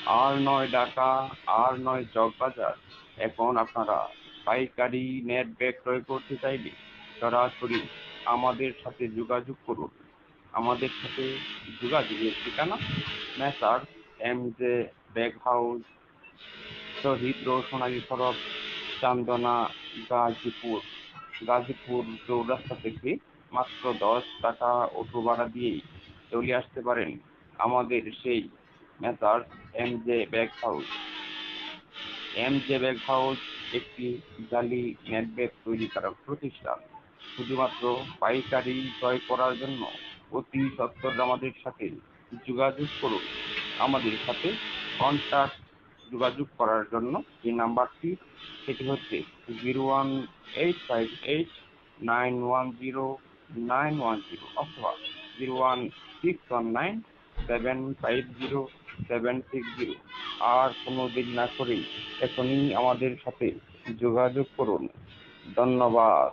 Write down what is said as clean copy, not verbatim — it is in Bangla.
আর9 ঢাকা, আর9 চকবাজার। এখন আপনারা পাইকারি নেট ব্যাগ ক্রয় করতে চাইলে সরাসরি আমাদের সাথে যোগাযোগ করুন। আমাদের সাথে যোগাযোগের ঠিকানা মেসার্স এমজে ব্যাগ হাউস, শহীদ রোশনালী সড়ক, চান্দনা, গাজীপুর। গাজীপুর চৌরাস্তা থেকে মাত্র 10 টাকা অটো ভাড়া দিয়েই চলে আসতে পারেন আমাদের সেই messrs এমজে bag house. এমজে bag house একটি জালি নেট ব্যাগ তৈরিকারক প্রতিষ্ঠান। শুধুমাত্র পাইকারি ক্রয় করার জন্য অতি সত্বর আমাদের সাথে যোগাযোগ করুন। আমাদের সাথে কন্টাক্ট যোগাযোগ করার জন্য যে নাম্বারটি, সেটি হচ্ছে 01859109110 অথবা 01619750760। আর কোনো দেরি না করেই এখনই আমাদের সাথে যোগাযোগ করুন। ধন্যবাদ।